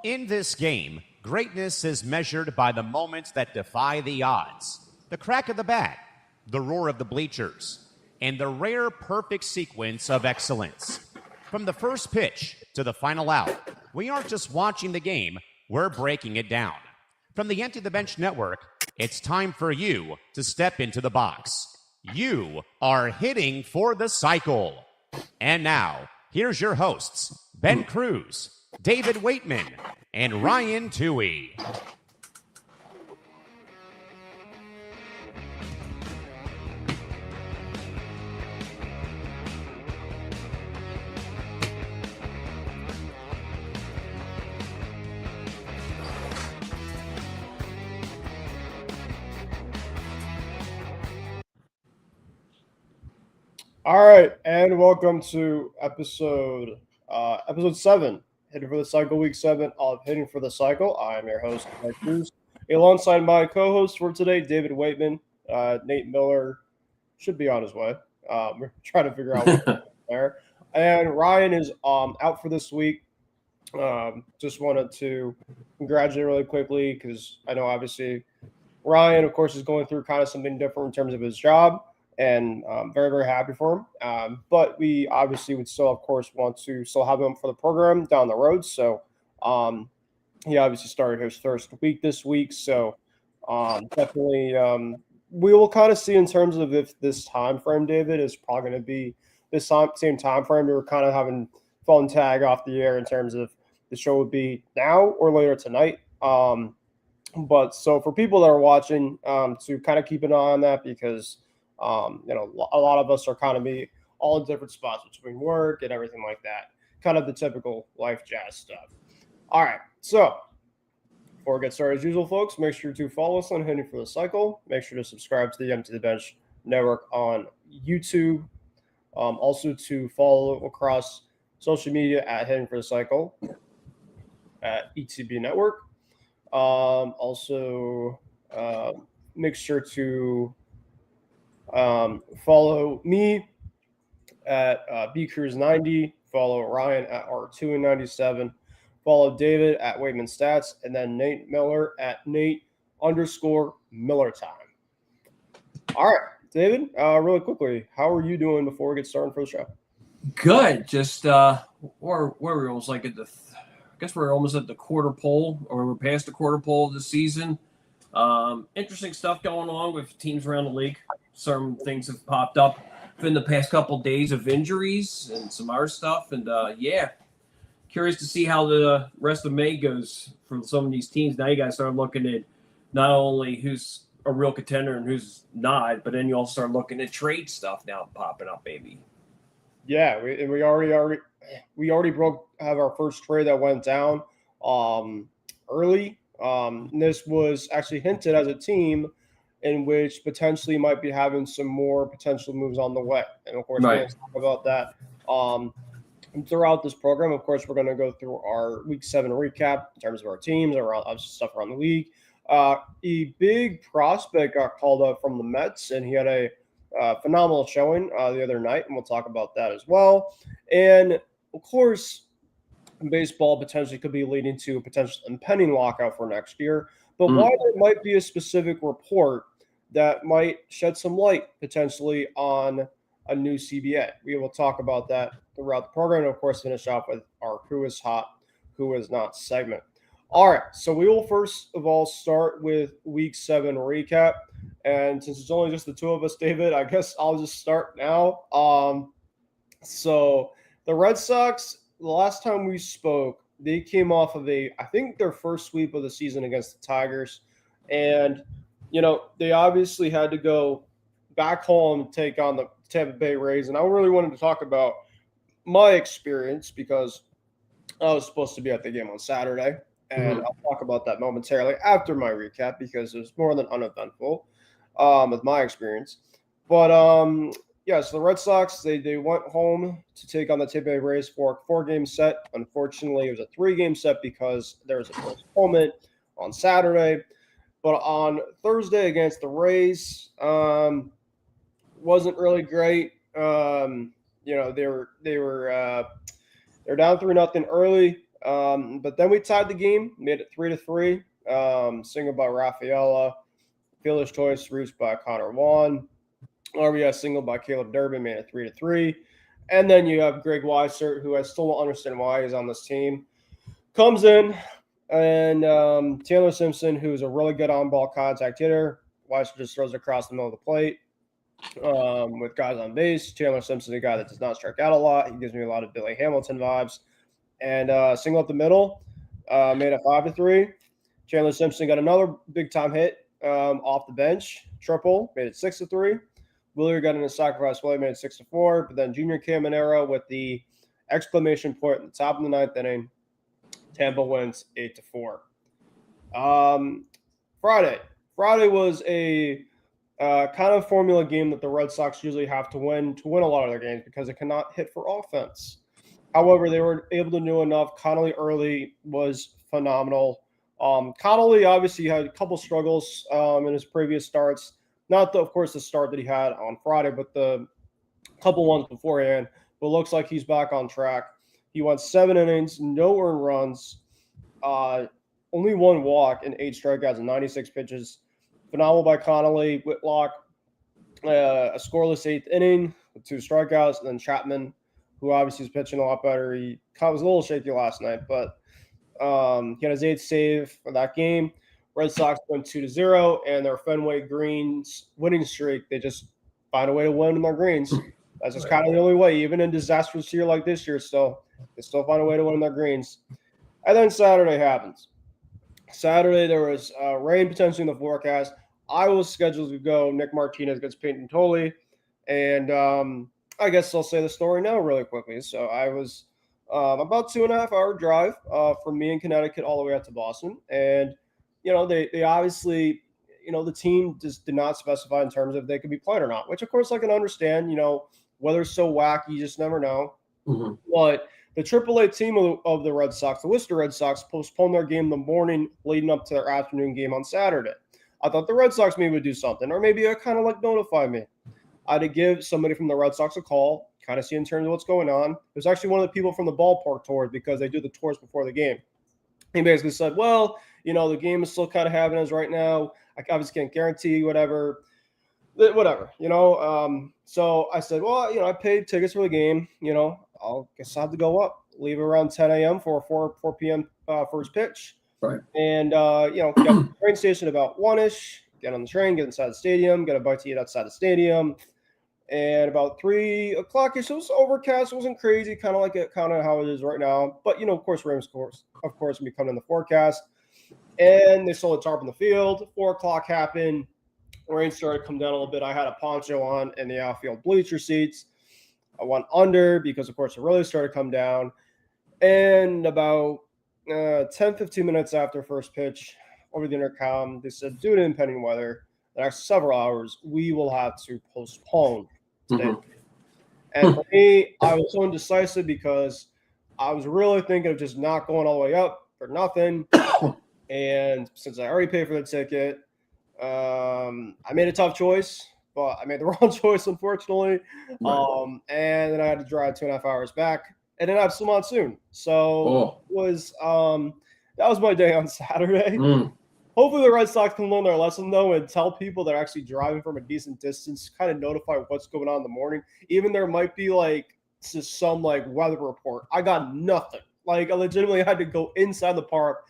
In this game, greatness is measured by the moments that defy the odds. The crack of the bat, the roar of the bleachers, and the rare perfect sequence of excellence. From the first pitch to the final out, we aren't just watching the game, we're breaking it down. From the Empty the Bench Network, it's time for you to step into the box. You are hitting for the cycle. And now, here's your hosts, Ben Cruz, David Waitman, and Ryan Toohey. All right, and welcome to episode 7, Hitting for the Cycle, Week 7 of Hitting for the Cycle. I'm your host, Mike Cruz, alongside my co-host for today, David Waitman. Nate Miller should be on his way. We're trying to figure out what's there. And Ryan is out for this week. Just wanted to congratulate really quickly because I know obviously Ryan, of course, is going through kind of something different in terms of his job. And very, very happy for him. But we obviously would still, of course, want to still have him for the program down the road. So he obviously started his first week this week. So definitely we will kind of see in terms of if this time frame, David, is probably going to be this same time frame. We were kind of having phone tag off the air in terms of the show would be now or later tonight. But so for people that are watching, to kind of keep an eye on that because a lot of us are kind of be all in different spots between work and everything like that. Kind of the typical life jazz stuff. All right. So before we get started, as usual, folks, make sure to follow us on Hitting for the Cycle. Make sure to subscribe to the Empty the Bench Network on YouTube. Also to follow across social media at Hitting for the Cycle at ETB Network. Also, make sure to follow me at bcruise90, follow Ryan at R297, follow David at Waitman Stats, and then Nate Miller at Nate_Miller Time. All right, David, really quickly, how are you doing before we get started for the show? Good. Just we're almost like at the I guess we're almost at the quarter pole, or we're past the quarter pole of the season. Interesting stuff going on with teams around the league. Some things have popped up in the past couple of days of injuries and some other stuff. And, curious to see how the rest of May goes for some of these teams. Now you guys start looking at not only who's a real contender and who's not, but then you also start looking at trade stuff now popping up, baby. Yeah, we already have our first trade that went down early. This was actually hinted as a team in which potentially might be having some more potential moves on the way. And, of course, right. We'll talk about that throughout this program. Of course, we're going to go through our Week 7 recap in terms of our teams, around stuff around the league. A big prospect got called up from the Mets, and he had a phenomenal showing the other night, and we'll talk about that as well. And, of course, baseball potentially could be leading to a potential impending lockout for next year. But why there might be a specific report that might shed some light potentially on a new CBA. We will talk about that throughout the program. And, of course, finish off with our Who is Hot, Who is Not segment. All right, so we will first of all start with Week 7 recap. And since it's only just the two of us, David, I guess I'll just start now. So the Red Sox, the last time we spoke, they came off of I think their first sweep of the season against the Tigers. And, they obviously had to go back home and take on the Tampa Bay Rays. And I really wanted to talk about my experience because I was supposed to be at the game on Saturday. And I'll talk about that momentarily after my recap because it was more than uneventful with my experience. But, so the Red Sox, they went home to take on the Tampa Bay Rays for a 4-game set. Unfortunately, it was a 3-game set because there was a postponement on Saturday. But on Thursday against the Rays, wasn't really great. They were down 3-0 early. But then we tied the game, made it 3-3. Single by Rafaela, fielder's choice reached by Connor Vaughn, RBI single by Caleb Durbin made it 3-3. And then you have Greg Weissert, who I still don't understand why he's on this team, comes in, and Taylor Simpson, who's a really good on-ball contact hitter. Weissert just throws it across the middle of the plate with guys on base. Taylor Simpson, a guy that does not strike out a lot. He gives me a lot of Billy Hamilton vibes. And single up the middle, made it 5-3. Chandler Simpson got another big-time hit off the bench, triple, made it 6-3. Wheeler got in a sacrifice play, made it 6-4. But then Junior Caminero with the exclamation point at the top of the ninth inning. Tampa wins 8-4. Friday was a kind of formula game that the Red Sox usually have to win a lot of their games because they cannot hit for offense. However, they were able to do enough. Connolly early was phenomenal. Connolly obviously had a couple struggles in his previous starts. Not, of course, the start that he had on Friday, but the couple ones beforehand. But looks like he's back on track. He went 7 innings, no earned runs, only 1 walk, and 8 strikeouts and 96 pitches. Phenomenal by Connolly. Whitlock, a scoreless 8th inning with 2 strikeouts. And then Chapman, who obviously is pitching a lot better. He was a little shaky last night, but he had his 8th save for that game. Red Sox went 2-0, and their Fenway Greens winning streak, they just find a way to win in their greens. That's just kind of the only way. Even in disastrous year like this year, they still find a way to win in their greens. And then Saturday happens. Saturday, there was rain potentially in the forecast. I was scheduled to go. Nick Martinez gets Peyton Tolley, and I guess I'll say the story now really quickly. So I was about 2.5 hour drive from me in Connecticut all the way out to Boston. And, they obviously, the team just did not specify in terms of they could be playing or not, which of course I can understand, weather's so wacky, you just never know. Mm-hmm. But the AAA team of the Red Sox, the Worcester Red Sox, postponed their game the morning leading up to their afternoon game on Saturday. I thought the Red Sox maybe would do something, or maybe kind of like notify me. I had to give somebody from the Red Sox a call, kind of see in terms of what's going on. It was actually one of the people from the ballpark tours because they do the tours before the game. He basically said, well, the game is still kind of happening as right now. I obviously can't guarantee whatever. So I said, well, I paid tickets for the game. I'll guess I have to go up, leave around 10 a.m. for a 4 p.m. First pitch. Right. And, get to the train station about 1-ish, get on the train, get inside the stadium, get a bite to eat outside the stadium. And about 3 o'clock-ish, it was overcast. It wasn't crazy, kind of how it is right now. But, of course, rain, of course, we come in the forecast. And they saw the tarp in the field. 4 o'clock happened. Rain started to come down a little bit. I had a poncho on in the outfield bleacher seats. I went under because, of course, it really started to come down. And about 10, 15 minutes after first pitch, over the intercom, they said, due to impending weather, the next several hours, we will have to postpone today. Mm-hmm. And for me, I was so indecisive because I was really thinking of just not going all the way up for nothing. And since I already paid for the ticket, I made a tough choice, but I made the wrong choice, unfortunately. Right. And then I had to drive 2.5 hours back, and then I have some monsoon. So it was that was my day on Saturday. Mm. Hopefully the Red Sox can learn their lesson, though, and tell people that are actually driving from a decent distance, kind of notify what's going on in the morning. Even there might be just some weather report. I got nothing. I legitimately had to go inside the park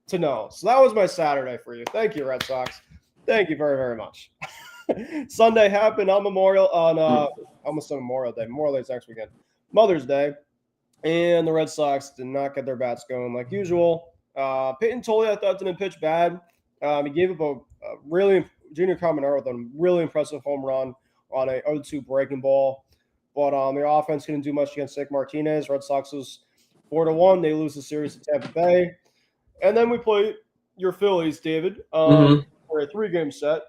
to know. So that was my Saturday for you. Thank you, Red Sox. Thank you very, very much. Sunday happened on almost on Memorial Day. Memorial Day is next weekend. Mother's Day. And the Red Sox did not get their bats going like usual. Peyton Tolley, I thought, didn't pitch bad. He gave up a really Junior Caminero with a really impressive home run on a 0-2 breaking ball. But the offense couldn't do much against Nick Martinez. Red Sox was 4-1. They lose the series to Tampa Bay. And then we play your Phillies, David, for a 3-game set.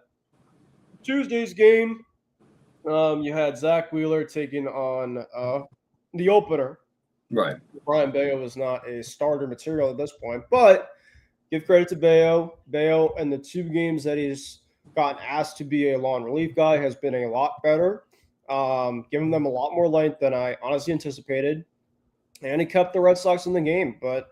Tuesday's game, you had Zach Wheeler taking on the opener. Right. Brian Bayo was not a starter material at this point, but give credit to Bayo. Bayo, in the 2 games that he's gotten asked to be a long relief guy, has been a lot better, giving them a lot more length than I honestly anticipated. And he kept the Red Sox in the game. But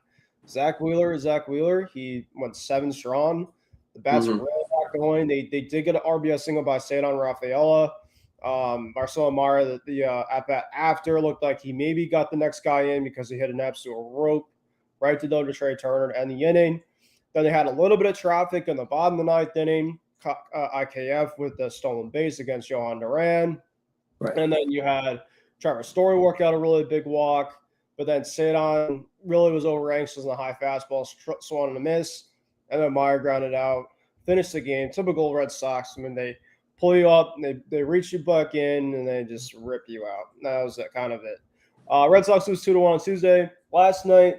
Zach Wheeler. He went 7 strong. The bats are really not going. They did get an RBI single by Cedar Rafaela. Marcelo Mara, the at bat after looked like he maybe got the next guy in because he hit an absolute rope right to Trey Turner and the inning. Then they had a little bit of traffic in the bottom of the 9th inning. IKF with the stolen base against Johan Duran. Right. And then you had Trevor Story work out a really big walk. But then Cedar really was over anxious in the high fastball, swung and a miss. And then Meyer grounded out, finished the game. Typical Red Sox. I mean, they pull you up, they reach you back in, and they just rip you out. That was kind of it. Red Sox lose 2-1 on Tuesday. Last night,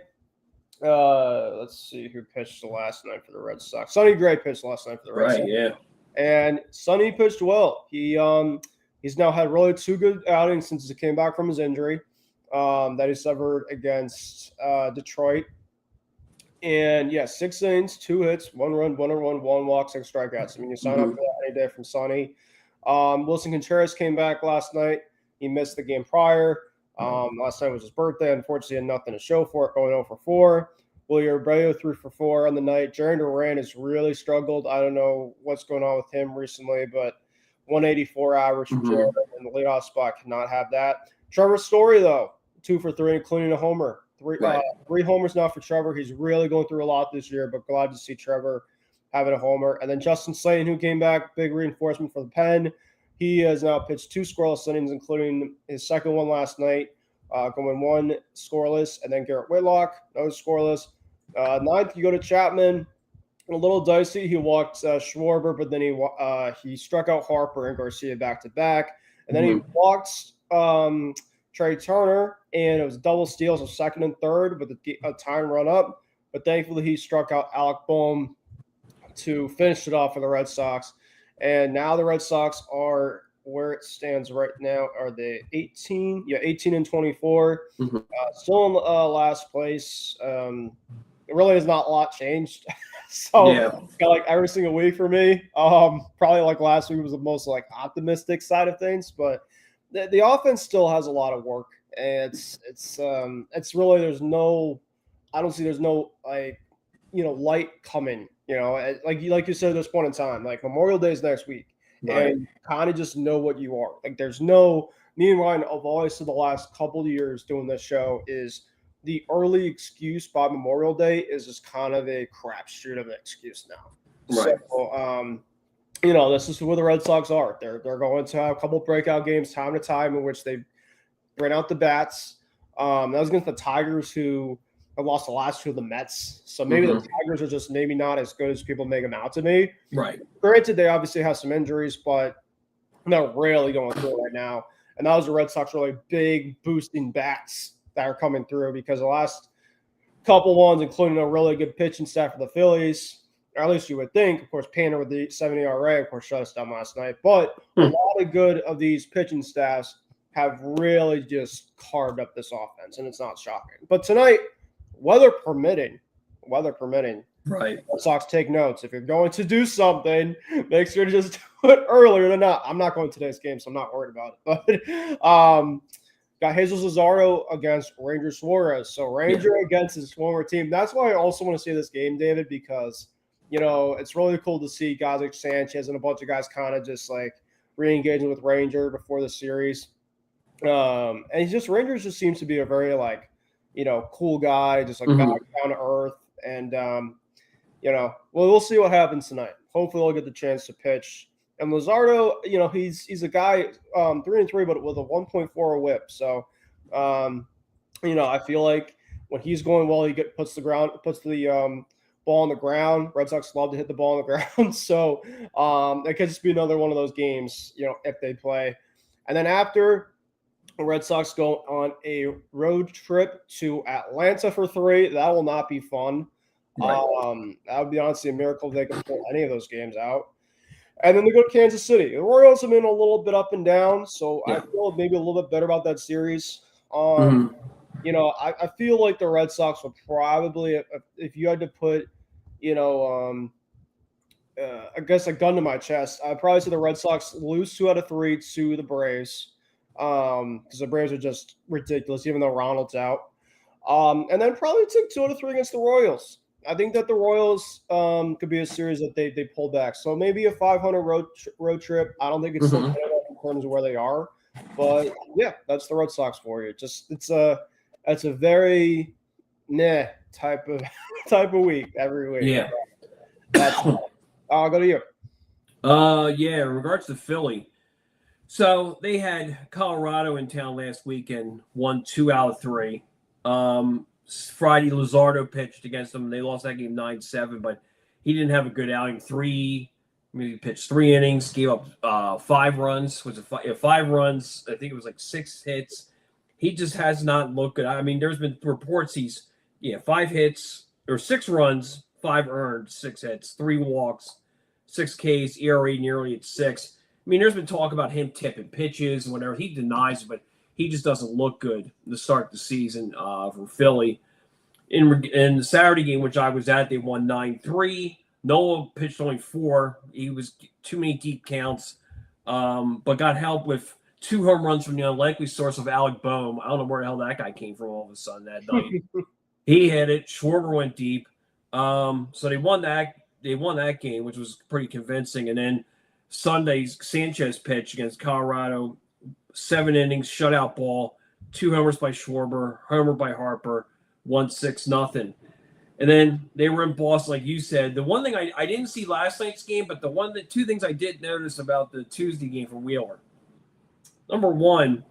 let's see who pitched the last night for the Red Sox. Sonny Gray pitched last night for the Red Sox. Right, yeah. And Sonny pitched well. He's now had really 2 good outings since he came back from his injury that he suffered against Detroit. And, 6 innings, 2 hits, 1 run, 1 walk, 6 strikeouts. I mean, you sign up for that any day from Sonny. Wilson Contreras came back last night. He missed the game prior. Last night was his birthday. Unfortunately, he had nothing to show for it, going 0 for 4. William Abreu 3 for 4 on the night. Jarren Duran has really struggled. I don't know what's going on with him recently, but 184 average from Jarren in the leadoff spot cannot have that. Trevor Story, though, 2 for 3, including a homer. 3 homers now for Trevor. He's really going through a lot this year, but glad to see Trevor having a homer. And then Justin Slayton, who came back, big reinforcement for the pen. He has now pitched 2 scoreless innings, including his second one last night, going 1 scoreless. And then Garrett Whitlock, no scoreless. 9th, you go to Chapman. A little dicey. He walked Schwarber, but then he struck out Harper and Garcia back-to-back. And then he walked Trey Turner, and it was double steals of 2nd and 3rd with a time run up. But thankfully, he struck out Alec Boehm to finish it off for the Red Sox. And now the Red Sox are where it stands right now. Are they 18? Yeah, 18 and 24. Still in last place. It really has not a lot changed. So like every single week for me, probably like last week was the most like optimistic side of things, but the offense still has a lot of work, and it's really there's no like light coming, like you said at this point in time, like Memorial Day is next week, and kind of just know what you are. Like there's no, me and Ryan have always said the last couple of years doing this show is the early excuse by Memorial Day is just kind of a crapshoot of an excuse now. Right. So, this is where the Red Sox are. They're going to have a couple breakout games time to time in which they bring out the bats. That was against the Tigers, who have lost the last 2 of the Mets. So maybe the Tigers are just maybe not as good as people make them out to be. Right. Granted, they obviously have some injuries, but they're really going through it right now. And that was the Red Sox really big boosting bats that are coming through, because the last couple ones, including a really good pitching staff for the Phillies, or at least you would think, of course, Painter with the 70 ERA, of course, shut us down last night. But a lot of good of these pitching staffs have really just carved up this offense, and it's not shocking. But tonight, weather permitting, right, Red Sox, take notes. If you're going to do something, make sure to just do it earlier than not. I'm not going to today's game, so I'm not worried about it. But got Jesus Lazaro against Ranger Suarez. So Ranger against his former team. That's why I also want to see this game, David, because, it's really cool to see guys like Sanchez and a bunch of guys kind of just like re-engaging with Ranger before the series. And Ranger just seems to be a very like, cool guy, just like back down to earth. And, we'll see what happens tonight. Hopefully he'll get the chance to pitch. And Lazardo, he's a guy 3-3, but with a 1.4 whip. So, I feel like when he's going well, he puts the ball on the ground. Red Sox love to hit the ball on the ground. So it could just be another one of those games, if they play. And then after, the Red Sox go on a road trip to Atlanta for 3. That will not be fun. Right. That would be honestly a miracle if they could pull any of those games out. And then they go to Kansas City. The Royals have been a little bit up and down, so I feel maybe a little bit better about that series. I feel like the Red Sox will probably, if you had to put, I guess a gun to my chest, I'd probably say the Red Sox lose 2 out of 3 to the Braves, because the Braves are just ridiculous, even though Ronald's out. And then probably took 2 out of 3 against the Royals. I think that the Royals could be a series that they pull back. So maybe a 500 road trip. I don't think it's so bad in terms of where they are, but yeah, that's the Red Sox for you. Just it's a very type of week every week. Yeah. I'll go to you. Yeah. In regards to Philly, so they had Colorado in town last weekend, won 2 out of 3. Friday, Luzardo pitched against them. They lost that game 9-7, but he didn't have a good outing. He pitched 3 innings, gave up 5 runs. Was it 5 runs? I think it was like 6 hits. He just has not looked good. I mean, there's been reports he's 5 hits or 6 runs, 5 earned, 6 hits, 3 walks, 6 Ks, ERA nearly at 6. I mean, there's been talk about him tipping pitches and whatever. He denies it, but he just doesn't look good to start the season for Philly. In the Saturday game, which I was at, they won 9-3. Nola pitched only 4. He was too many deep counts, but got help with 2 home runs from the unlikely source of Alec Boehm. I don't know where the hell that guy came from all of a sudden that night. He hit it. Schwarber went deep. So they won that. They won that game, which was pretty convincing. And then Sunday's Sanchez pitch against Colorado, 7 innings, shutout ball, 2 homers by Schwarber, homer by Harper, 1-6-0. And then they were in Boston, like you said. The one thing I didn't see last night's game, but the 2 things I did notice about the Tuesday game for Wheeler. Number one,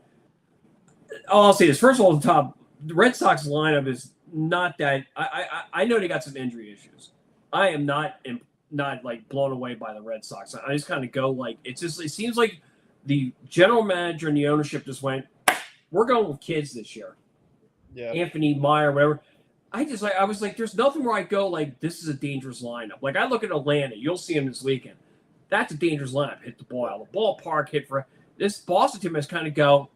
I'll say this. First of all, the Red Sox lineup is not that. I know they got some injury issues. I am not like blown away by the Red Sox. I just kind of go like it seems like the general manager and the ownership just went, we're going with kids this year. Yeah. Anthony Meyer, whatever. I was like, there's nothing where I go like this is a dangerous lineup. Like I look at Atlanta, you'll see him this weekend. That's a dangerous lineup. Hit the ball out of the ballpark, hit for this Boston team has kind of go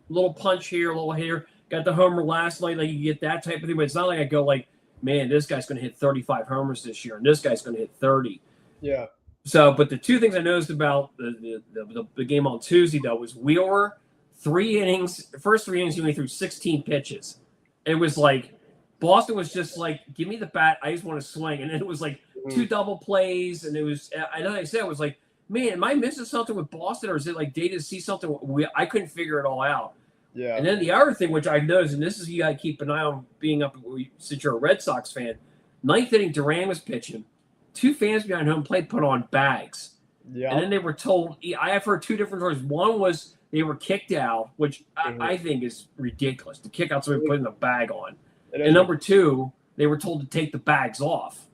little punch here, a little here. Got the homer last night, like you get that type of thing, but it's not like I go like, man, this guy's going to hit 35 homers this year, and this guy's going to hit 30. Yeah. So, but the 2 things I noticed about the game on Tuesday though was Wheeler, 3 innings. The first 3 innings he went through 16 pitches. It was like Boston was just like, give me the bat, I just want to swing, and then it was like 2 double plays, and it was. I know I said it was like, man, am I missing something with Boston, or is it like they didn't see something? I couldn't figure it all out. Yeah. And then the other thing, which I've noticed, and this is you got to keep an eye on being up since you're a Red Sox fan, 9th inning Duran was pitching. 2 fans behind home plate put on bags. Yeah. And then they were told, I have heard 2 different stories. One was they were kicked out, which I think is ridiculous to kick out somebody putting a bag on. And number 2, they were told to take the bags off.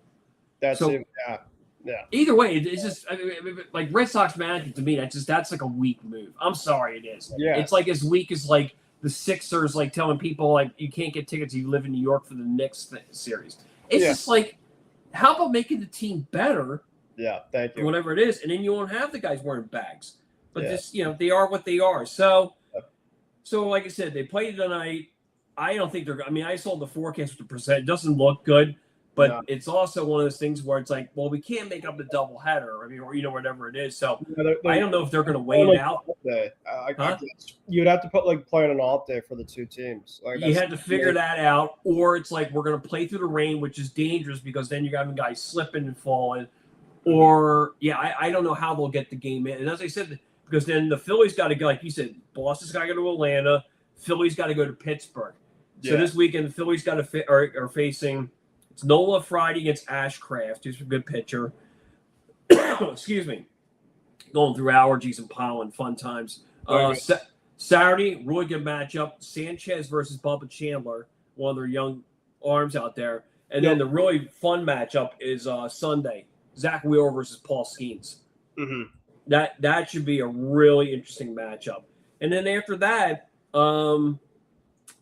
That's so, it. Yeah. Either way, it's just like Red Sox management to me. That's like a weak move. I'm sorry, it is. Yeah. It's like as weak as like the Sixers, like telling people like you can't get tickets if you live in New York for the Knicks series. It's just like, how about making the team better? Yeah, thank you. Whatever it is, and then you won't have the guys wearing bags. But this, they are what they are. So like I said, they played tonight. I don't think they're. I mean, I saw the forecast with the percent. It doesn't look good. But it's also one of those things where it's like, well, we can't make up the double header. I mean, or whatever it is. So I don't know if they're going to wait it out. You'd have to play on an off day for the 2 teams. Like, you had to figure that out, or it's like we're going to play through the rain, which is dangerous because then you're having guys slipping and falling. Or I don't know how they'll get the game in. And as I said, because then the Phillies got to go, like you said, Boston's got to go to Atlanta. Phillies got to go to Pittsburgh. So this weekend, the Phillies are facing. It's Nola Friday against Ashcraft, who's a good pitcher. Excuse me. Going through allergies and pollen, fun times. Saturday, really good matchup. Sanchez versus Bubba Chandler, one of their young arms out there. And then the really fun matchup is Sunday, Zach Wheeler versus Paul Skeens. Mm-hmm. That should be a really interesting matchup. And then after that,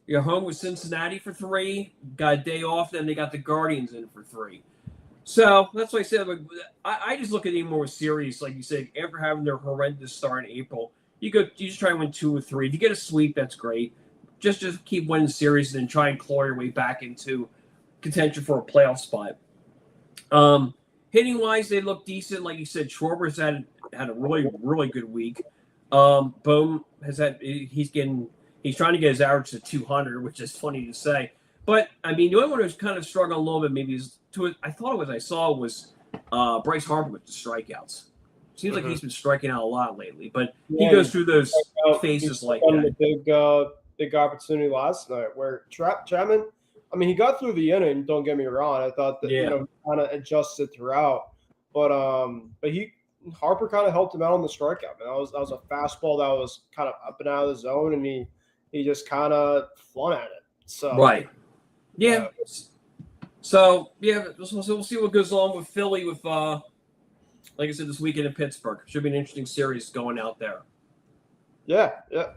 you're home with Cincinnati for 3. Got a day off. Then they got the Guardians in for 3. So that's why I said I just look at it more serious. Like you said, after having their horrendous start in April, you just try and win 2 or 3. If you get a sweep, that's great. Just keep winning series and then try and claw your way back into contention for a playoff spot. Hitting wise, they look decent. Like you said, Schwarber's had a really, really good week. Boehm has had he's trying to get his average to 200, which is funny to say. But I mean, the only one who's kind of struggling a little bit, maybe is I saw was Bryce Harper with the strikeouts. Seems like he's been striking out a lot lately, but he goes through those phases like that. The big opportunity last night where Chapman, I mean, he got through the inning. Don't get me wrong. I thought that kind of adjusted throughout, but Harper kind of helped him out on the strikeout. Man, that was a fastball that was kind of up and out of the zone, and he just kind of flung at it. So right, yeah. So yeah, we'll see what goes on with Philly with like I said, this weekend in Pittsburgh. Should be an interesting series going out there. Yeah.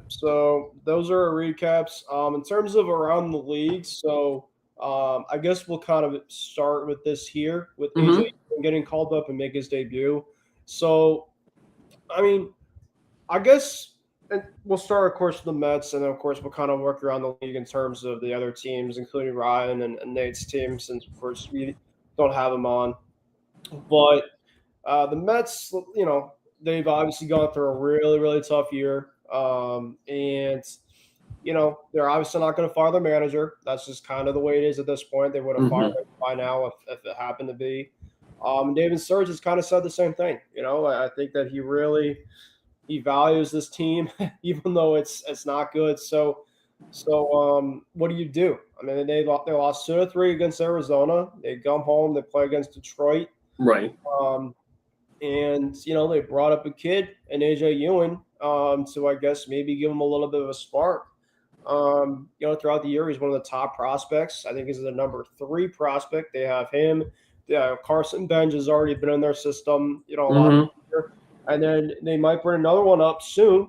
So those are our recaps. In terms of around the league, so I guess we'll kind of start with this here with AJ getting called up and make his debut. So, I mean, I guess we'll start, of course, with the Mets, and then, of course, we'll kind of work around the league in terms of the other teams, including Ryan and Nate's team, since, of course, we don't have them on. But the Mets, they've obviously gone through a really, really tough year. And, they're obviously not going to fire their manager. That's just kind of the way it is at this point. They would have fired him by now if it happened to be. David Surge has kind of said the same thing. I think that he values this team, even though it's not good. So what do you do? I mean, they lost 2-3 against Arizona. They come home. They play against Detroit. Right. And they brought up a kid in AJ Ewing to, I guess, maybe give him a little bit of a spark. Throughout the year, he's one of the top prospects. I think he's the number 3 prospect. They have him. Yeah, Carson Bench has already been in their system, a lot of year. And then they might bring another one up soon.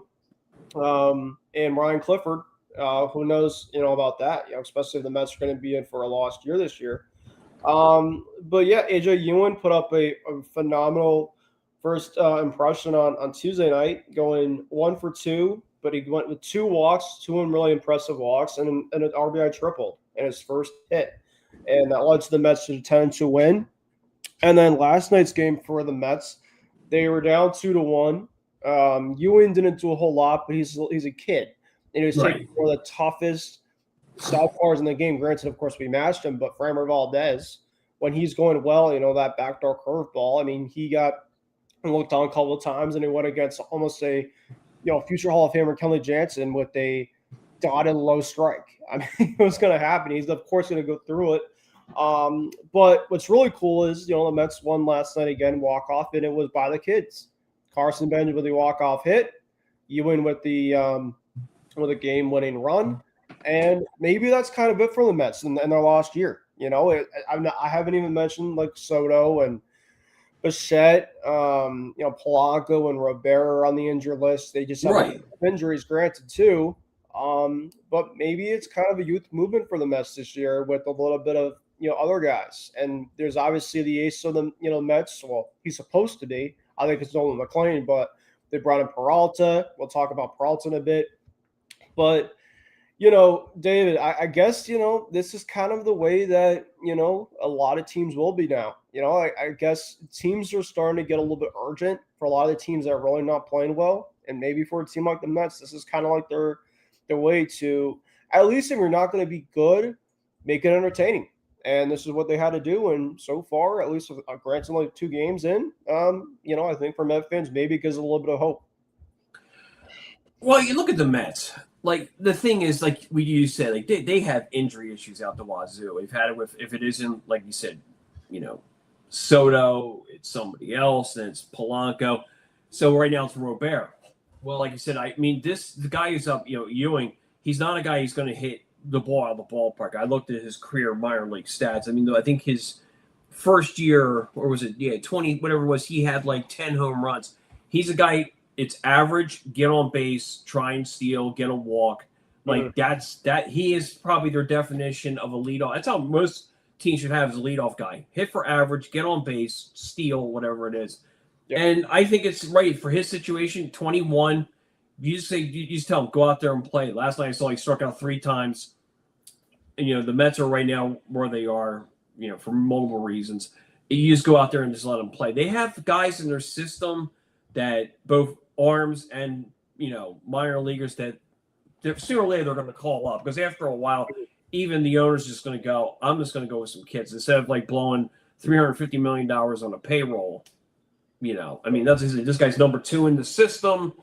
And Ryan Clifford, who knows, about that, especially if the Mets are going to be in for a lost year this year. But yeah, AJ Ewing put up a phenomenal first impression on Tuesday night, going 1 for 2, but he went with 2 walks, 2 really impressive walks, and an RBI triple in his first hit. And that led to the Mets to a 10-2 win. And then last night's game for the Mets, they were down 2-1. Ewing didn't do a whole lot, but he's a kid. And he was taking one of the toughest southpaws in the game. Granted, of course, we matched him, but Framber Valdez, when he's going well, that backdoor curveball, I mean, he got looked on a couple of times, and he went against almost a future Hall of Famer Kelly Jansen with a dotted low strike. I mean, it was going to happen. He's, of course, going to go through it. But what's really cool is, the Mets won last night again, walk-off, and it was by the kids. Carson Bench with the walk-off hit, Ewing with the game-winning run, and maybe that's kind of it for the Mets in their last year. I haven't even mentioned like Soto and Bichette, Polanco and Rivera on the injured list. They just have injuries, granted, too. But maybe it's kind of a youth movement for the Mets this year with a little bit of other guys. And there's obviously the ace of the Mets. Well, he's supposed to be. I think it's Nolan McLean, but they brought in Peralta. We'll talk about Peralta in a bit. But David, I guess this is kind of the way that a lot of teams will be now. I guess teams are starting to get a little bit urgent for a lot of the teams that are really not playing well, and maybe for a team like the Mets, this is kind of like their way to, at least if you're not going to be good, make it entertaining. And this is what they had to do. And so far, at least granted like 2 games in, I think for Met fans, maybe it gives a little bit of hope. Well, you look at the Mets. Like, the thing is, like you said, like they have injury issues out the wazoo. We've had it with, if it isn't, like you said, Soto, it's somebody else, and it's Polanco. So right now it's Robert. Well, like you said, I mean, the guy who's up, Ewing, he's not a guy who's going to hit the ball out of the ballpark. I looked at his career minor league stats. I mean, I think his first year, or was it, 20, whatever it was, he had like 10 home runs. He's a guy, it's average, get on base, try and steal, get a walk. Like, he is probably their definition of a leadoff. That's how most teams should have as a leadoff guy. Hit for average, get on base, steal, whatever it is. Yep. And I think it's right for his situation, 21. You just tell him, go out there and play. Last night I saw he struck out 3 times. And, the Mets are right now where they are, for multiple reasons. You just go out there and just let them play. They have guys in their system that both arms and, minor leaguers that sooner or later they're going to call up. Because after a while, even the owner's just going to go, I'm just going to go with some kids instead of like blowing $350 million on a payroll. I mean, this guy's number 2 in the system.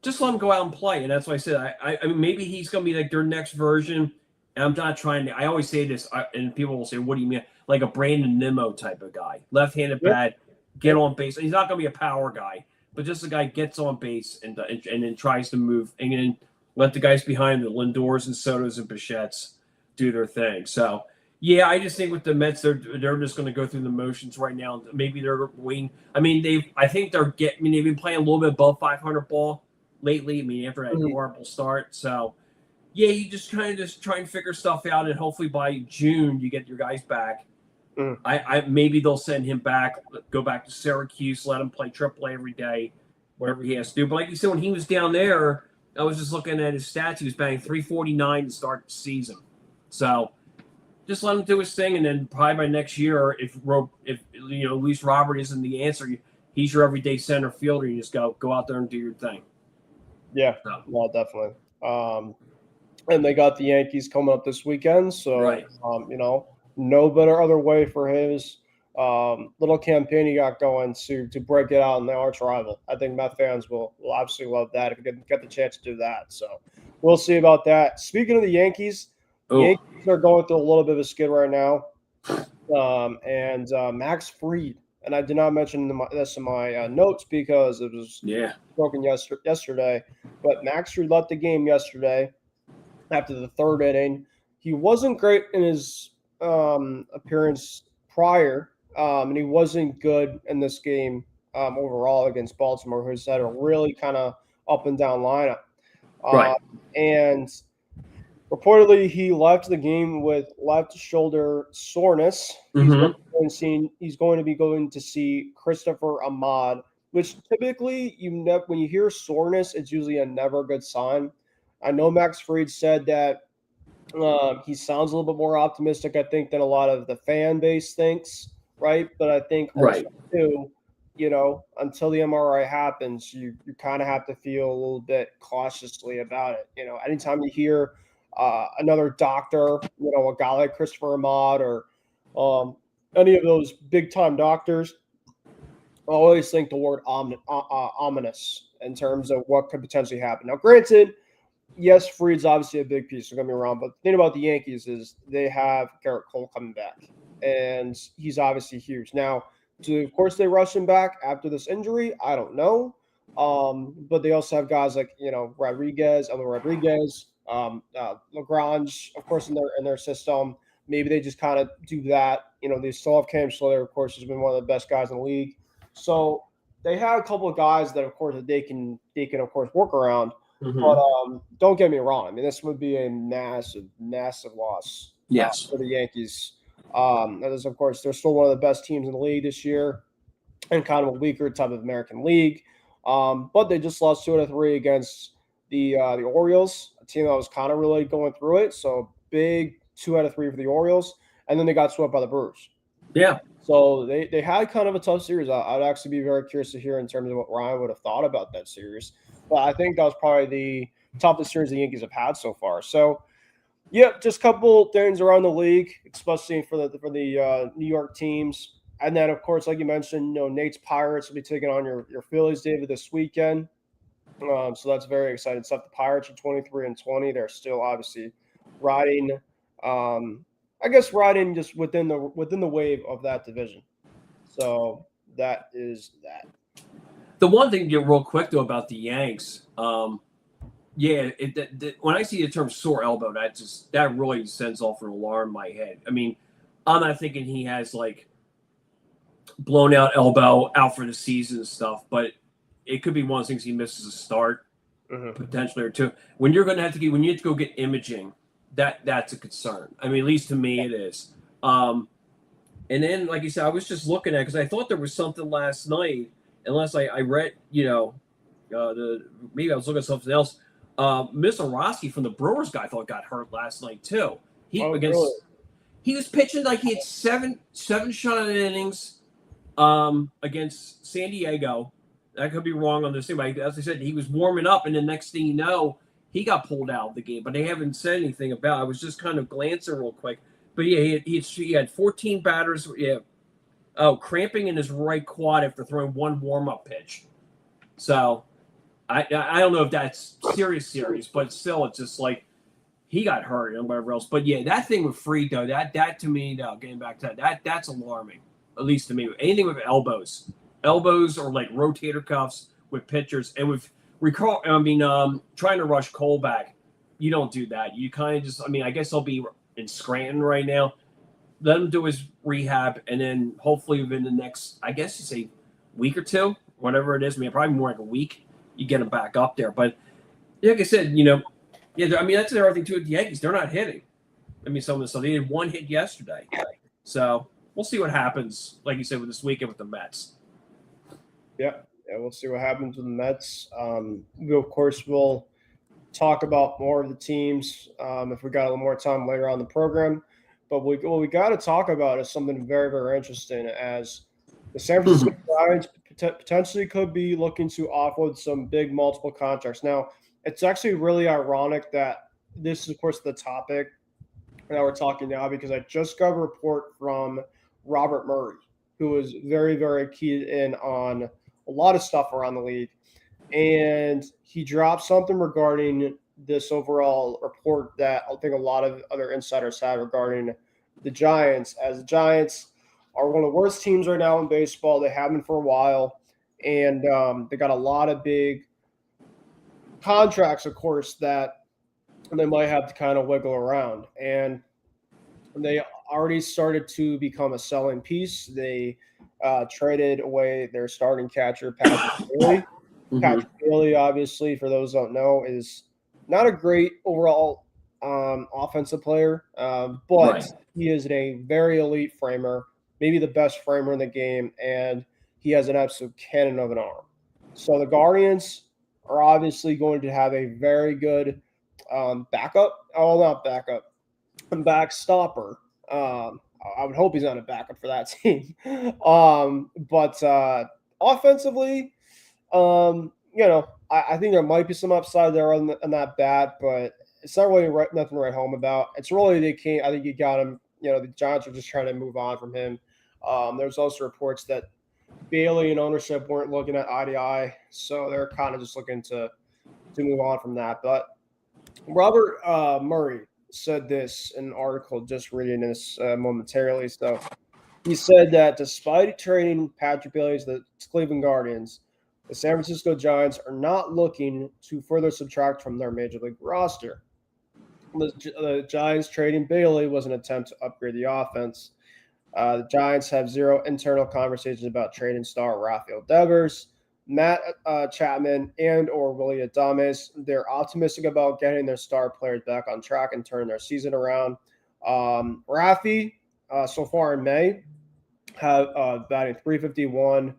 Just let him go out and play. And that's why I said, I mean, maybe he's going to be like their next version. And I'm not trying to, I always say this, and people will say, what do you mean? Like a Brandon Nimmo type of guy, left-handed bat, get on base. He's not going to be a power guy, but just a guy gets on base and then tries to move and then let the guys behind the Lindors and Sotos and Bichettes do their thing. So, yeah, I just think with the Mets, they're just going to go through the motions right now. Maybe they're waiting. I mean, they've been playing a little bit above 500 ball lately. I mean, after that horrible start. So, yeah, you just kind of just try and figure stuff out, and hopefully by June you get your guys back. I maybe they'll send him back, go back to Syracuse, let him play AAA every day, whatever he has to do. But like you said, when he was down there, I was just looking at his stats. He was batting .349 to start the season. So just let him do his thing, and then probably by next year, if Luis Robert isn't the answer, he's your everyday center fielder. You just go out there and do your thing. Yeah, well, definitely. And they got the Yankees coming up this weekend, so no better other way for his little campaign he got going to break it out in the arch rival. I think Met fans will absolutely love that if you get the chance to do that. So we'll see about that. Speaking of the Yankees, Yankees are going through a little bit of a skid right now. And Max Fried, and I did not mention this in my notes because it was broken yesterday, but Max Fried left the game yesterday after the third inning. He wasn't great in his appearance prior, and he wasn't good in this game overall against Baltimore, who's had a really kind of up and down lineup. And reportedly, he left the game with left shoulder soreness. He's going to be going to see Christopher Ahmad, which typically when you hear soreness, it's usually a never good sign. I know Max Fried said that he sounds a little bit more optimistic, I think, than a lot of the fan base thinks, right? But I think also too, until the MRI happens, you kind of have to feel a little bit cautiously about it. Anytime you hear another doctor, a guy like Christopher Ahmad or any of those big-time doctors, I always think the word ominous in terms of what could potentially happen. Now, granted, yes, Fried's obviously a big piece, don't get me wrong, but the thing about the Yankees is they have Garrett Cole coming back, and he's obviously huge. Now, of course, they rush him back after this injury? I don't know. But they also have guys like, Rodriguez, Lagrange, of course, in their system. Maybe they just kind of do that. They still have Cam Schiller, of course, who's been one of the best guys in the league. So they have a couple of guys that, of course, that they can of course work around. But don't get me wrong. I mean, this would be a massive, massive loss for the Yankees. As of course, they're still one of the best teams in the league this year, and kind of a weaker type of American League. But they just lost 2 out of 3 against the Orioles, a team that was kind of really going through it. So big 2 out of 3 for the Orioles, and then they got swept by the Brewers. Yeah. So they had kind of a tough series. I'd actually be very curious to hear in terms of what Ryan would have thought about that series. But I think that was probably the toughest series the Yankees have had so far. So, just a couple things around the league, especially for the New York teams. And then, of course, like you mentioned, Nate's Pirates will be taking on your Phillies, David, this weekend. So that's very exciting stuff. The Pirates are 23-20. They're still obviously riding just within the wave of that division. So that is that. The one thing, real quick, though, about the Yanks, when I see the term sore elbow, that really sends off an alarm in my head. I mean, I'm not thinking he has, blown out elbow out for the season and stuff, but it could be one of those things he misses a start, potentially, or two. When you have to go get imaging, that's a concern. I mean, at least to me it is. And then, like you said, I was just looking at because I thought there was something last night. Unless I read, maybe I was looking at something else. Mizorowski from the Brewers guy I thought got hurt last night too. He was pitching like he had seven shutout innings against San Diego. I could be wrong on this thing, but as I said, he was warming up, and the next thing you know, he got pulled out of the game, but they haven't said anything about it. I was just kind of glancing real quick. But yeah, he had 14 batters. Yeah. Oh, cramping in his right quad after throwing one warm-up pitch. So I don't know if that's serious, but still, it's just like he got hurt and whatever else. But yeah, that thing with Fried, though, that to me, though, getting back to that's alarming, at least to me. Anything with elbows or like rotator cuffs with pitchers, and with trying to rush Cole back, you don't do that. You kind of just, I guess he'll be in Scranton right now. Let him do his rehab, and then hopefully within the next, I guess you say, week or two, whatever it is. Probably more like a week, you get him back up there. But like I said, that's the other thing too with the Yankees. They're not hitting. Some of this stuff. They did one hit yesterday. So we'll see what happens, like you said, with this weekend with the Mets. Yeah, we'll see what happens with the Mets. We, of course, will talk about more of the teams if we got a little more time later on in the program. But what we got to talk about is something very, very interesting, as the San Francisco Giants potentially could be looking to offload some big multiple contracts. Now, it's actually really ironic that this is, of course, the topic that we're talking now, because I just got a report from Robert Murray, who is very, very keyed in on a lot of stuff around the league. And he dropped something regarding this overall report that I think a lot of other insiders have regarding the Giants, as the Giants are one of the worst teams right now in baseball. They have been for a while, and they got a lot of big contracts, of course, that they might have to kind of wiggle around. And they already started to become a selling piece. They traded away their starting catcher, Patrick Bailey. Patrick Bailey, obviously, for those who don't know, is not a great overall offensive player, but he is a very elite framer, maybe the best framer in the game, and he has an absolute cannon of an arm. So the Guardians are obviously going to have a very good backstopper. I would hope he's not a backup for that team. But offensively, I think there might be some upside there on that bat, but it's not really nothing to write home about. It's really I think you got him. The Giants are just trying to move on from him. There's also reports that Bailey and ownership weren't looking at eye to eye, so they're kind of just looking to move on from that. But Robert Murray said this in an article, just reading this momentarily. So he said that despite trading Patrick Bailey to the Cleveland Guardians, the San Francisco Giants are not looking to further subtract from their major league roster. The Giants trading Bailey was an attempt to upgrade the offense. The Giants have zero internal conversations about trading star Rafael Devers, Matt Chapman, and or Willie Adames. They're optimistic about getting their star players back on track and turning their season around. Rafi, so far in May, have batting .351.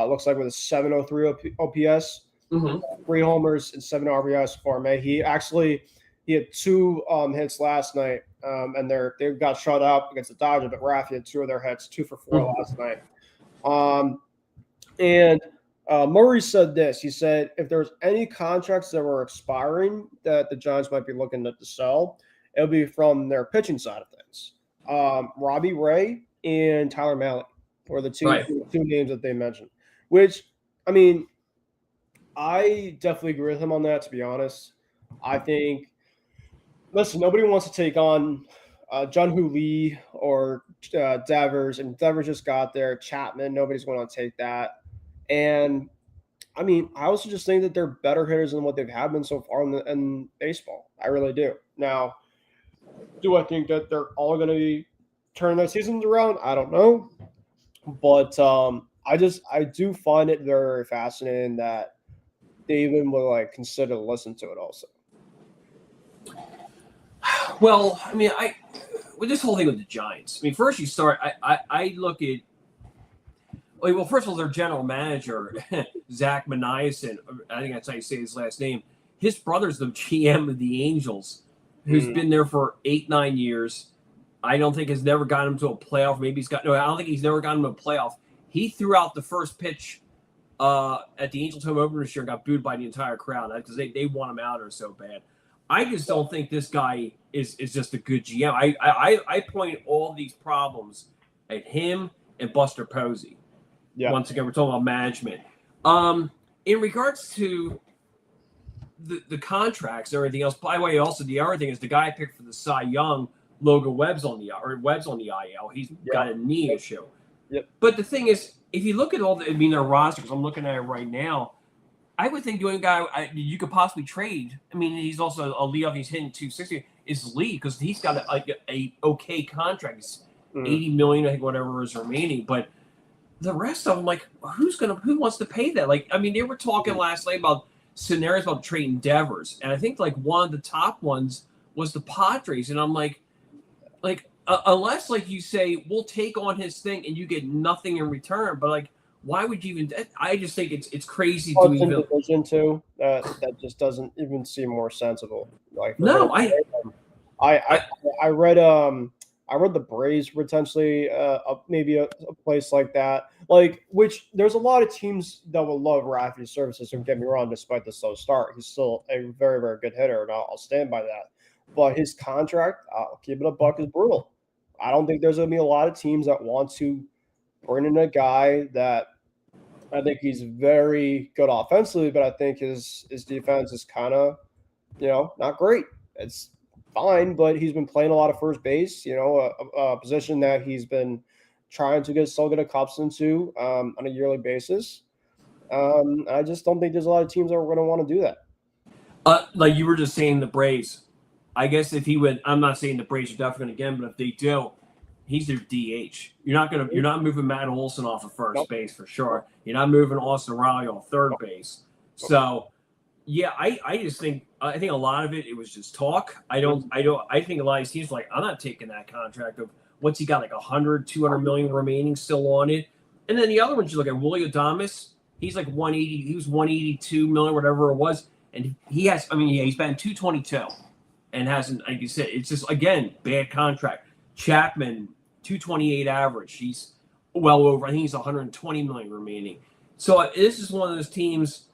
Looks like with a .703 OPS, 3 homers and 7 RBIs so far in May. He had 2 hits last night, and they got shut out against the Dodgers, but Rafi had 2 of their hits, 2 for 4 last night. And Murray said this. He said if there's any contracts that were expiring that the Giants might be looking to sell, it'll be from their pitching side of things. Robbie Ray and Tyler Mahle were the two names that they mentioned, which, I definitely agree with him on that, to be honest. I think, listen, nobody wants to take on Jung-hoo Lee or Devers, and Devers just got there. Chapman, nobody's going to take that. And, I also just think that they're better hitters than what they've had been so far in baseball. I really do. Now, do I think that they're all going to be turning their seasons around? I don't know. But I do find it very, very fascinating that they even will consider to listen to it also. Well, with this whole thing with the Giants, first you start, I look at, well, first of all, their general manager, Zach Maniason, I think that's how you say his last name. His brother's the GM of the Angels, who's been there for 8-9 years. I don't think has never gotten him to a playoff. I don't think he's never gotten him to a playoff. He threw out the first pitch at the Angels home opener this year and got booed by the entire crowd because they want him out there so bad. I just don't think this guy is just a good GM. I point all these problems at him and Buster Posey. Yeah. Once again, we're talking about management. In regards to the contracts and everything else, by the way, also the other thing is the guy I picked for the Cy Young, Logan Webb's on the IL. He's got a knee issue. Yep. But the thing is, if you look at their roster, because I'm looking at it right now, I would think the only guy you could possibly trade. I mean, he's also a leadoff. He's hitting 260. Is Lee because he's got a okay contract. It's $80 million, I think, whatever is remaining. But the rest of them, like, who wants to pay that? Like, I mean, they were talking last night about scenarios about trading Devers, and I think like one of the top ones was the Padres, and I'm like, unless like you say we'll take on his thing and you get nothing in return, but like. Why would you even? I just think it's crazy to even. Division too. That just doesn't even seem more sensible. Like no, I read the Braves potentially maybe a place like that. Like which there's a lot of teams that will love Rafi's services. Don't get me wrong. Despite the slow start, he's still a very very good hitter, and I'll stand by that. But his contract, I'll keep it a buck, is brutal. I don't think there's going to be a lot of teams that want to bring in a guy that. I think he's very good offensively, but I think his defense is kind of, not great. It's fine, but he's been playing a lot of first base, a position that he's been trying to still get accustomed to on a yearly basis. I just don't think there's a lot of teams that are going to want to do that. Like you were just saying, the Braves. I guess if he would, I'm not saying the Braves are definitely going to get him, but if they do, he's their DH. You're not moving Matt Olson off of first base for sure. You're not moving Austin Riley off third base. So, yeah, I just think a lot of it was just talk. I think a lot of these teams are like, I'm not taking that contract of what's he got, like 200 million remaining still on it. And then the other ones you look at, Willie Adames, he's like 180. He was 182 million, whatever it was, and he's batting 222, and hasn't, like you said, it's just again bad contract. Chapman, 228 average. He's well over. I think he's 120 million remaining. So this is one of those teams,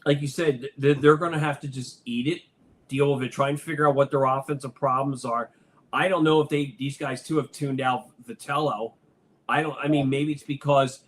like you said, they're going to have to just eat it, deal with it, try and figure out what their offensive problems are. I don't know if these guys too have tuned out Vitello. Maybe it's because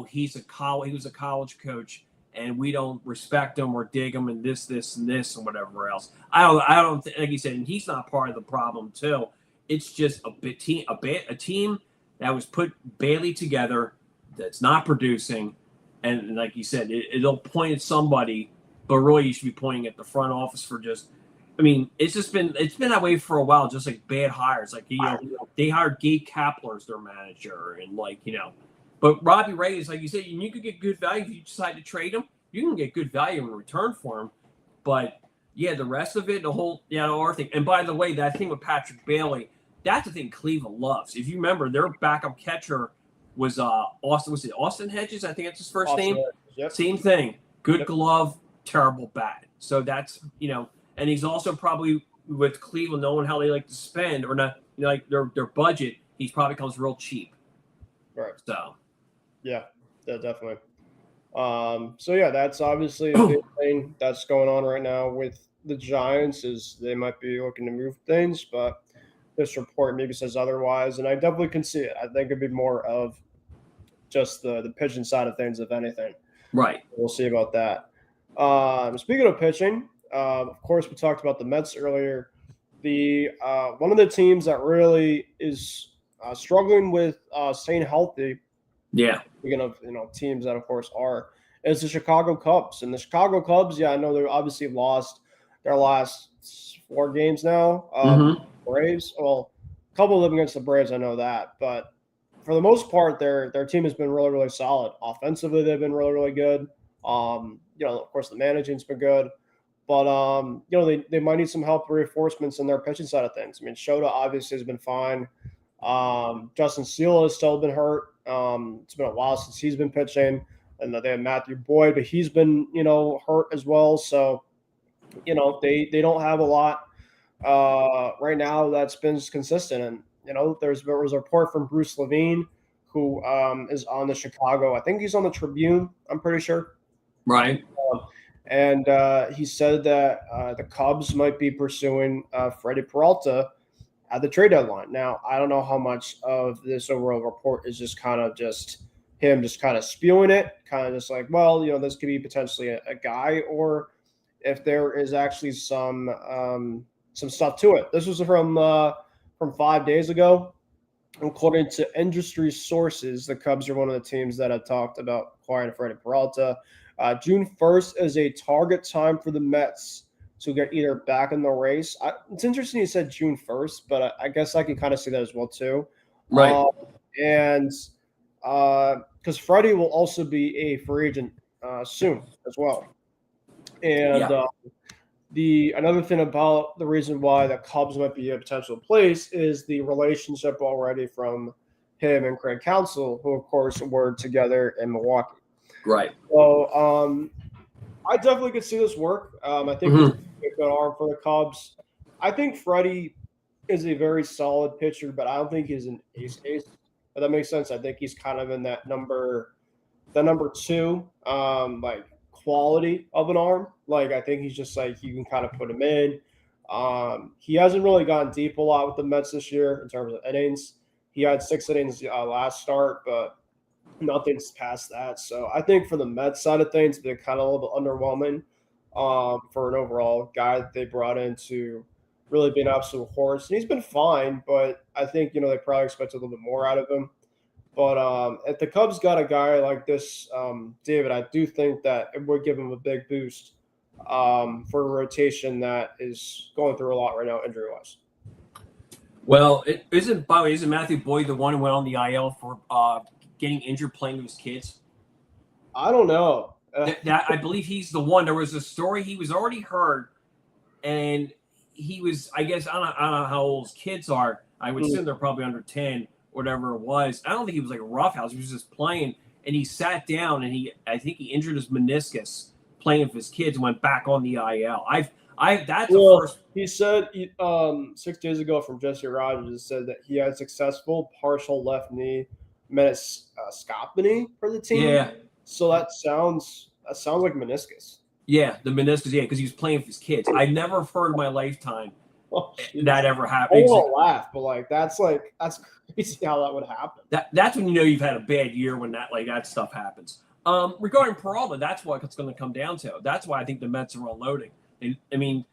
he was a college coach and we don't respect him or dig him and this and this and whatever else. I don't like you said, and he's not part of the problem too. It's just a team that was put badly together that's not producing, and like you said, it'll point at somebody, but really you should be pointing at the front office for just. I mean, it's been that way for a while, just like bad hires. Like they hired Gabe Kapler as their manager, and but Robbie Ray is like you said, you could get good value if you decide to trade him. You can get good value in return for him, but yeah, the rest of it, the other thing. And by the way, that thing with Patrick Bailey. That's the thing Cleveland loves. If you remember, their backup catcher was Austin. Was it Austin Hedges? I think that's his first name. Yep. Same thing. Good glove, terrible bat. So that's and he's also probably with Cleveland knowing how they like to spend or not, like their budget. He probably comes real cheap. Right. So. Yeah, definitely. So yeah, that's obviously a big thing that's going on right now with the Giants. Is they might be looking to move things, but. This report maybe says otherwise, and I definitely can see it. I think it'd be more of just the pitching side of things, if anything. Right. We'll see about that. Speaking of pitching, of course, we talked about the Mets earlier. The one of the teams that really is struggling with staying healthy. Yeah. Speaking of teams that of course are is the Chicago Cubs, and the Chicago Cubs. Yeah, I know they obviously lost their last 4 games now. Braves. Well, a couple of them against the Braves, I know that, but for the most part, their team has been really, really solid. Offensively, they've been really, really good. Of course, the managing's been good, but they might need some help reinforcements in their pitching side of things. I mean, Shota obviously has been fine. Justin Steele has still been hurt. It's been a while since he's been pitching, and they have Matthew Boyd, but he's been hurt as well. So they don't have a lot. Right now that's been consistent, and there was a report from Bruce Levine, who is on the Chicago. I think he's on the Tribune. I'm pretty sure. Right. And he said that the Cubs might be pursuing Freddie Peralta at the trade deadline. Now, I don't know how much of this overall report is just kind of just him just kind of spewing it, kind of just like, well, this could be potentially a guy, or if there is actually some stuff to it. This was from 5 days ago. According to industry sources, the Cubs are one of the teams that have talked about acquiring Freddie Peralta. June 1st is a target time for the Mets to get either back in the race. It's interesting you said June 1st, but I guess I can kind of see that as well too. Right. And because Freddie will also be a free agent soon as well. And another thing about the reason why the Cubs might be a potential place is the relationship already from him and Craig Counsell, who of course were together in Milwaukee. Right. So I definitely could see this work. I think he's a good arm for the Cubs. I think Freddie is a very solid pitcher, but I don't think he's an ace. If that makes sense. I think he's kind of in that number two, like quality of an arm. Like I think he's just like you can kind of put him in. He hasn't really gone deep a lot with the Mets this year in terms of innings. He had 6 innings last start, but nothing's past that. So I think for the Mets side of things, they're kind of a little bit underwhelming for an overall guy that they brought in to really be an absolute horse. And he's been fine, but I think, they probably expect a little bit more out of him. But if the Cubs got a guy like this, David, I do think that it would give him a big boost for a rotation that is going through a lot right now injury-wise. Well, isn't Matthew Boyd the one who went on the IL for getting injured playing with his kids? I don't know. That I believe he's the one. There was a story he was already heard, and he was, I guess, I don't know how old his kids are. I would assume they're probably under 10, whatever it was. I don't think he was like a roughhouse. He was just playing, and he sat down, and I think he injured his meniscus playing with his kids and went back on the IL. That's the first. He said 6 days ago from Jesse Rogers said that he had successful partial left knee meniscoscopy for the team. Yeah. So that sounds like meniscus. Yeah, the meniscus. Yeah, because he was playing with his kids. I never heard in my lifetime that ever happened. I won't laugh, but that's crazy how that would happen. That's when you've had a bad year when that stuff happens. Regarding Peralta, that's what it's going to come down to. That's why I think the Mets are unloading. I mean,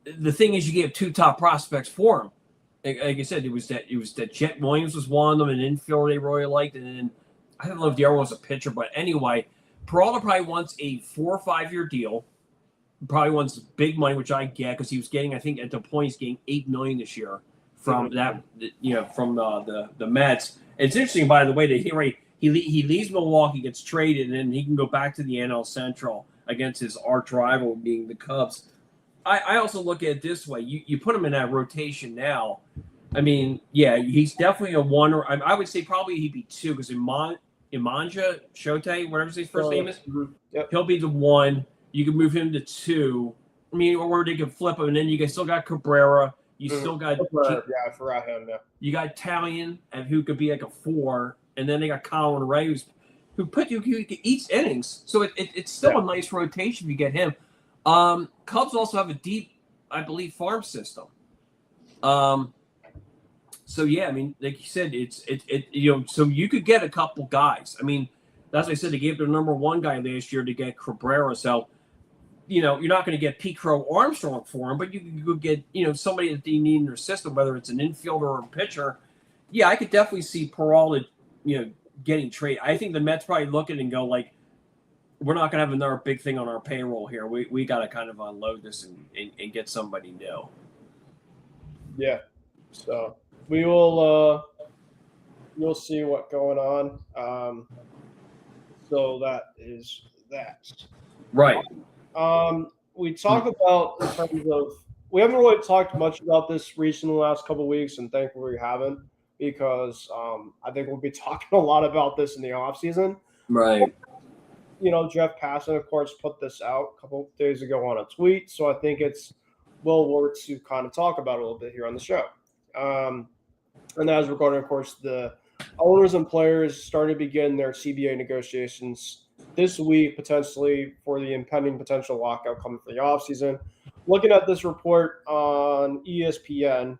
the thing is, you gave 2 top prospects for him. Like I said, it was that Jet Williams was one of them, an infielder they really liked, and then I don't know if the other one was a pitcher, but anyway, Peralta probably wants a 4 or 5 year deal. Probably wants big money, which I get because he was getting, I think at the point he's getting $8 million this year from from the Mets. It's interesting, by the way, that he leaves Milwaukee, gets traded, and then he can go back to the NL Central against his arch rival, being the Cubs. I also look at it this way: you put him in that rotation now. I mean, yeah, he's definitely a 1, or I would say probably he'd be 2 because Imanja Shote, whatever his first name is, he'll be the 1. You can move him to 2. I mean, or they can flip him, and then you still got Cabrera. You still got I forgot him. Yeah, you got Talion, and who could be like a 4, and then they got Colin Ray, who eats innings. So it's still a nice rotation if you get him. Cubs also have a deep, I believe, farm system. So yeah, I mean, like you said, so you could get a couple guys. I mean, as I said, they gave their number 1 guy last year to get Cabrera. So, you're not going to get Pete Crow Armstrong for him, but you could get, somebody that they need in their system, whether it's an infielder or a pitcher. Yeah, I could definitely see Peralta, getting traded. I think the Mets probably look at it and go like, we're not going to have another big thing on our payroll here. We got to kind of unload this and get somebody new. Yeah. So we will we'll see what's going on. So that is that. Right. We talk about in terms of we haven't really talked much about this recently in the last couple of weeks, and thankfully we haven't because I think we'll be talking a lot about this in the off season. Right. Jeff Passan, of course, put this out a couple of days ago on a tweet, so I think it's well worth to kind of talk about it a little bit here on the show. And that is regarding, of course, the owners and players starting to begin their CBA negotiations this week, potentially for the impending potential lockout coming for the offseason. Looking at this report on ESPN,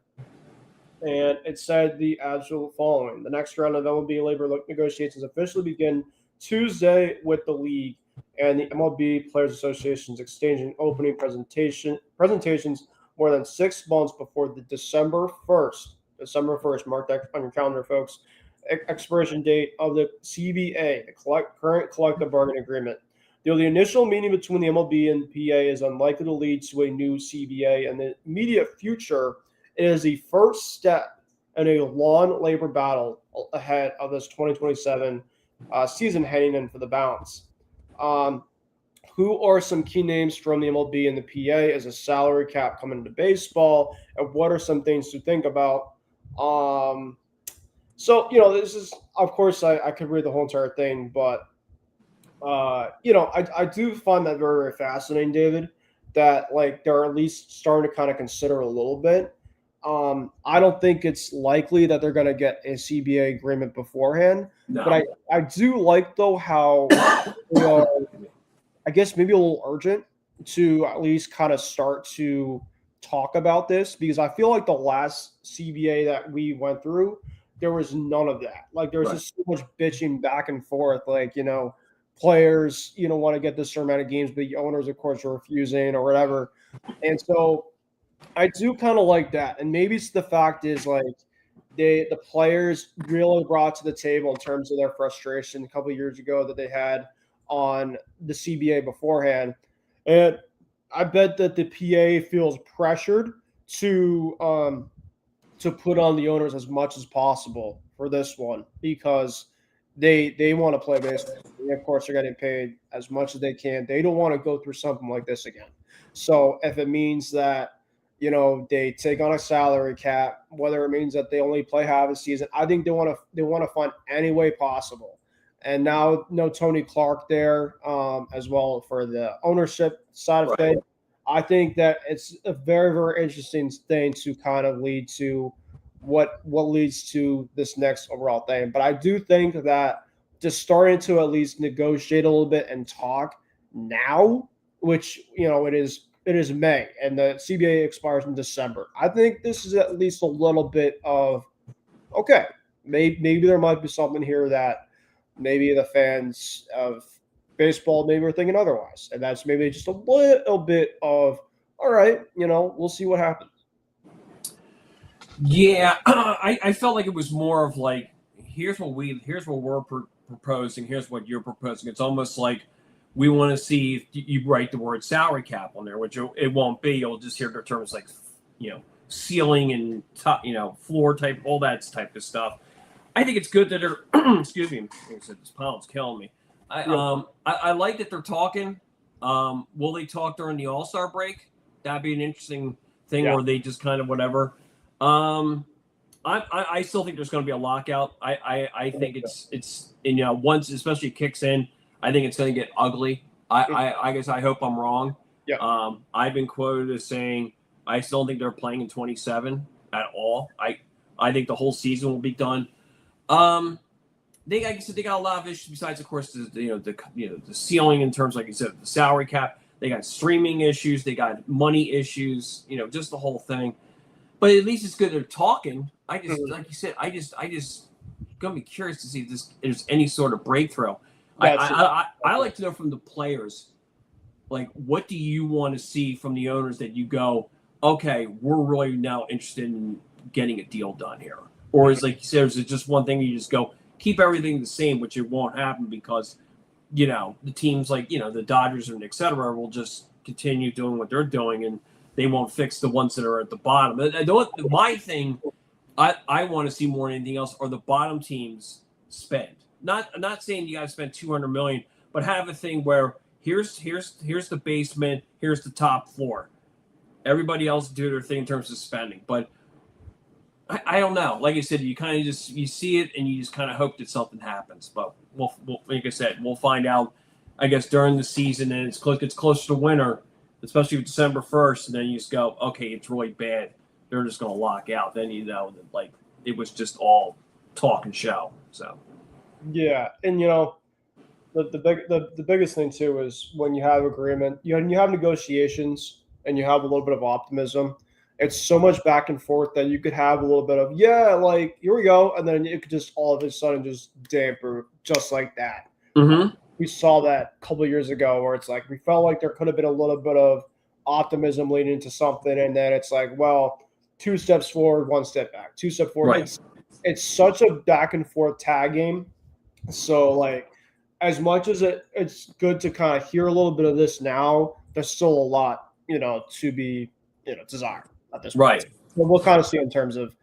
and it said the absolute following. The next round of MLB labor negotiations officially begin Tuesday with the league and the MLB Players Association's exchanging opening presentations more than 6 months before the December 1st, mark that on your calendar, folks, expiration date of the CBA, the current collective bargaining agreement. Though the initial meeting between the MLB and PA is unlikely to lead to a new CBA in the immediate future, it is the first step in a long labor battle ahead of this 2027 season heading in for the balance. Who are some key names from the MLB and the PA as a salary cap coming into baseball, and what are some things to think about? So, this is, of course, I could read the whole entire thing, but, I do find that very, very fascinating, David, that, like, they're at least starting to kind of consider a little bit. I don't think it's likely that they're going to get a CBA agreement beforehand, No. but I do like, though, how, I guess maybe a little urgent to at least kind of start to talk about this, because I feel like the last CBA that we went through, there was none of that. Like, there was just so much bitching back and forth. Like, players, want to get this certain amount of games, but the owners, of course, are refusing or whatever. And so I do kind of like that. And maybe it's the fact is, like, the players really brought to the table in terms of their frustration a couple of years ago that they had on the CBA beforehand. And I bet that the PA feels pressured to put on the owners as much as possible for this one, because they want to play baseball. They, of course, are getting paid as much as they can. They don't want to go through something like this again. So if it means that, they take on a salary cap, whether it means that they only play half a season, I think they want to find any way possible. And now, no Tony Clark there as well for the ownership side of things. I think that it's a very, very interesting thing to kind of lead to what leads to this next overall thing. But I do think that just starting to at least negotiate a little bit and talk now, which, it is May and the CBA expires in December. I think this is at least a little bit of, okay, maybe there might be something here that maybe the fans of baseball maybe are thinking otherwise. And that's maybe just a little bit of, all right, we'll see what happens. Yeah, I felt like it was more of like, here's what we're proposing, here's what you're proposing. It's almost like we want to see if you write the word salary cap on there, which it won't be. You'll just hear the terms like, ceiling and top, floor type, all that type of stuff. I think it's good that they're, excuse me, like I said, this pollen's killing me. I like that they're talking. Will they talk during the All-Star break? That'd be an interesting thing, or they just kind of whatever. I still think there's going to be a lockout. I think it's once especially kicks in, I think it's going to get ugly. I guess I hope I'm wrong. Yeah. I've been quoted as saying I still don't think they're playing in 27 at all. I think the whole season will be done. Like I said, they got a lot of issues besides, of course, the ceiling in terms, like you said, the salary cap. They got streaming issues. They got money issues. Just the whole thing. But at least it's good they're talking. I just, like you said, I just gonna be curious to see if there's any sort of breakthrough. I like to know from the players, like, what do you want to see from the owners that you go, okay, we're really now interested in getting a deal done here? Or is, like you said, is it just one thing you just go, keep everything the same, which it won't happen because, the teams like, the Dodgers and et cetera will just continue doing what they're doing and they won't fix the ones that are at the bottom. My thing I want to see more than anything else are the bottom teams spend. Not saying you got to spend $200 million, but have a thing where here's the basement, here's the top floor. Everybody else do their thing in terms of spending. But I don't know. Like I said, you kind of you see it and you just kind of hope that something happens. But we'll like I said, we'll find out, I guess, during the season, and it's closer to winter, especially with December 1st, and then you just go, okay, it's really bad. They're just going to lock out. Then that like it was just all talk and show. So Yeah, and the biggest thing too is when you have agreement, you have negotiations, and you have a little bit of optimism. It's so much back and forth that you could have a little bit of like here we go, and then it could just all of a sudden just damper just like that. We saw that a couple of years ago where it's like we felt like there could have been a little bit of optimism leading into something, and then it's like, well, 2 steps forward, 1 step back, 2 steps forward. Right. It's such a back and forth tag game. So like, as much as it's good to kind of hear a little bit of this now, there's still a lot to be desired at this point. Right. So we'll kind of see in terms of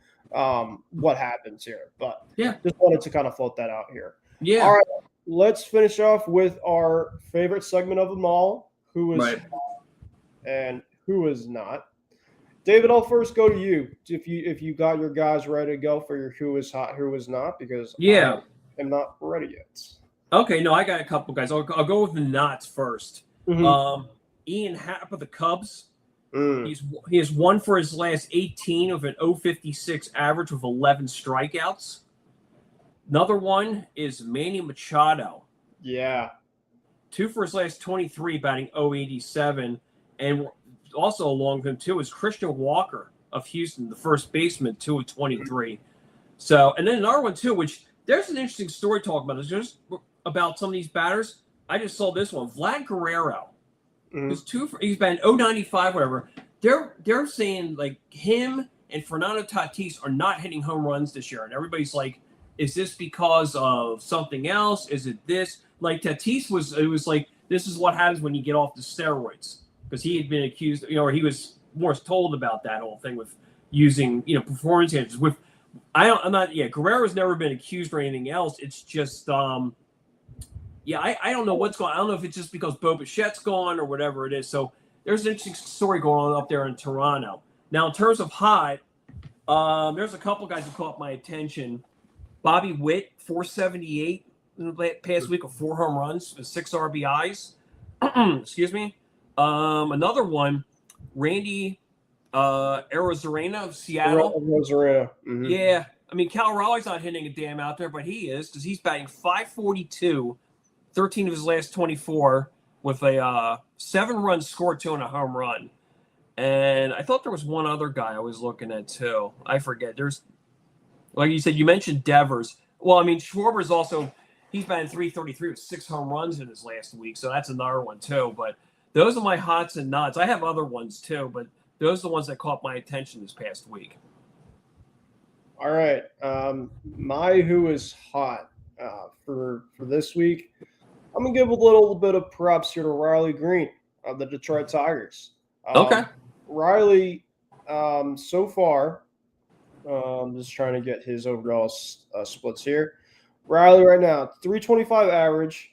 what happens here, but just wanted to kind of float that out here. Yeah. All right. Let's finish off with our favorite segment of them all, who is hot and who is not. David, I'll first go to you. If you got your guys ready to go for your who is hot, who is not, because I am not ready yet. Okay, no, I got a couple guys. I'll go with the nots first. Ian Happ of the Cubs. He has won for his last 18 with an 0.56 average with 11 strikeouts. Another one is Manny Machado. Yeah. 2 for his last 23, batting 0.87. And also along with him, too, is Christian Walker of Houston, the first baseman, 2 of 23. So, and then another one, too, which there's an interesting story talking about. It's just about some of these batters. I just saw this one. Vlad Guerrero. He's batting 0.95, whatever. They're saying, like, him and Fernando Tatis are not hitting home runs this year. And everybody's like, is this because of something else? Is it this? Like Tatis it was like, this is what happens when you get off the steroids. Because he had been accused, or he was more told about that whole thing with using, performance enhancers. Guerrero's never been accused or anything else. It's just, I don't know what's going on. I don't know if it's just because Bo Bichette's gone or whatever it is. So there's an interesting story going on up there in Toronto. Now, in terms of hot, there's a couple guys who caught my attention. Bobby Witt, 478 in the past week with 4 home runs and 6 RBIs. Excuse me. Another one, Randy Arozarena of Seattle. Arozarena. Yeah. I mean, Cal Raleigh's not hitting a damn out there, but he is because he's batting 542, 13 of his last 24 with a 7-run score, 2 and a home run. And I thought there was one other guy I was looking at, too. I forget. There's, like you said, you mentioned Devers. Well, I mean, Schwarber's also, he's batting 333 with 6 home runs in his last week, so that's another one, too. But those are my hots and nots. I have other ones, too, but those are the ones that caught my attention this past week. All right. My who is hot for this week, I'm going to give a little bit of props here to Riley Green of the Detroit Tigers. Okay. Riley, so far, just trying to get his overall splits here. Riley right now, 325 average,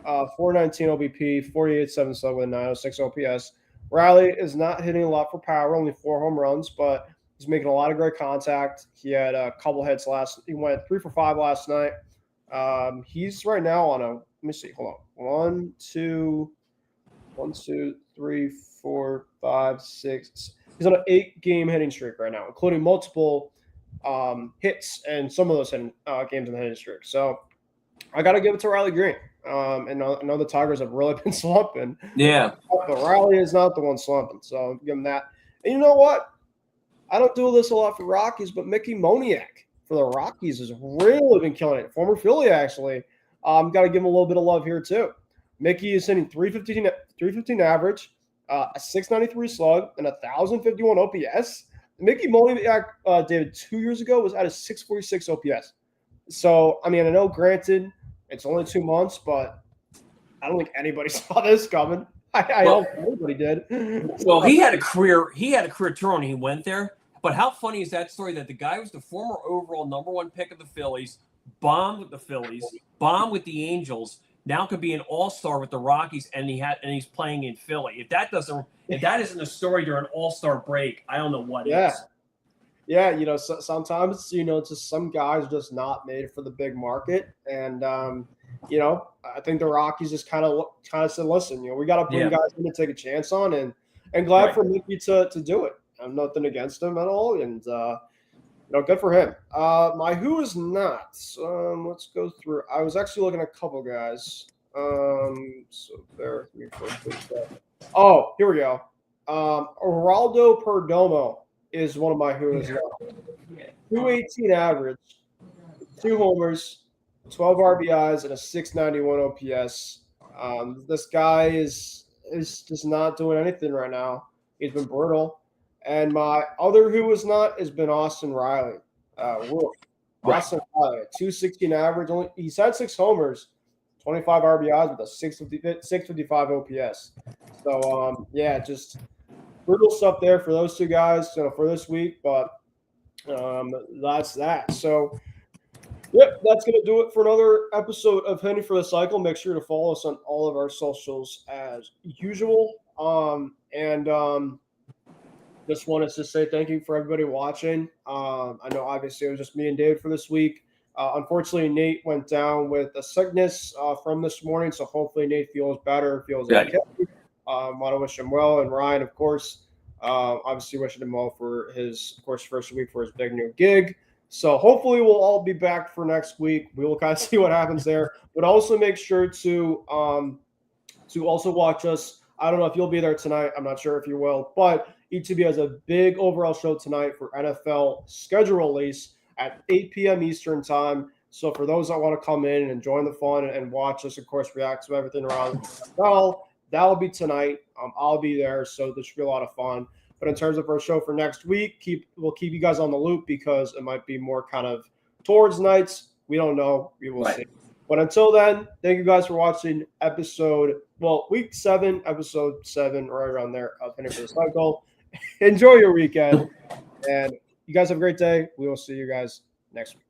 419 OBP, 48.77 with a 906 OPS. Riley is not hitting a lot for power, only 4 home runs, but he's making a lot of great contact. He had a couple hits he went 3 for 5 last night. He's right now on let me see, hold on. 1, 2, 3, 4, 5, 6. He's on an 8-game hitting streak right now, including multiple hits and some of those games in the hitting streak. So I got to give it to Riley Green. And I know the Tigers have really been slumping. Yeah. But Riley is not the one slumping. So give him that. And you know what? I don't do this a lot for Rockies, but Mickey Moniak for the Rockies has really been killing it. Former Philly, actually. Got to give him a little bit of love here, too. Mickey is hitting 315 average, a 693 slug, and 1,051 OPS. Mickey Moniak, David, 2 years ago was at a 646 OPS. So, I mean, I know, granted, it's only 2 months, but I don't think anybody saw this coming. I don't think anybody did. Well, he had a career tour when he went there. But how funny is that story that the guy was the former overall #1 pick of the Phillies, bombed with the Phillies, bombed with the Angels, now could be an all-star with the Rockies, and he's playing in Philly. If that isn't a story during an all-star break, I don't know what is. Yeah, sometimes just some guys are just not made for the big market, and I think the Rockies just kind of said, listen, we got to bring guys in to take a chance on, and glad for Mickey to do it. I'm nothing against him at all, and No, good for him. My who is not. Let's go through. I was actually looking at a couple guys. So bear with me for a quick second. Oh, here we go. Geraldo Perdomo is one of my who is not. 218 average, 2 homers, 12 RBIs, and a 691 OPS. This guy is just not doing anything right now. He's been brutal. And my other who is not has been Austin Riley. Austin Riley, 216 average. He's had 6 homers, 25 RBIs with a 655 OPS. So, just brutal stuff there for those 2 guys for this week. But that's that. So, yep, that's going to do it for another episode of Hitting for the Cycle. Make sure to follow us on all of our socials as usual. Just wanted to say thank you for everybody watching. I know obviously it was just me and David for this week. Unfortunately, Nate went down with a sickness from this morning, so hopefully Nate feels better, feels okay. Want to wish him well, and Ryan, of course, obviously wishing him well for his, of course, first week for his big new gig. So hopefully we'll all be back for next week. We will kind of see what happens there, but also make sure to also watch us. I don't know if you'll be there tonight. I'm not sure if you will, but ETB has a big overall show tonight for NFL schedule release at 8 p.m. Eastern time. So for those that want to come in and join the fun and watch us, of course, react to everything around NFL, that'll be tonight. I'll be there, so this should be a lot of fun. But in terms of our show for next week, we'll keep you guys on the loop because it might be more kind of towards nights. We don't know. We will see. But until then, thank you guys for watching week 7, episode 7, right around there of Hitting for the Cycle. Enjoy your weekend, and you guys have a great day. We will see you guys next week.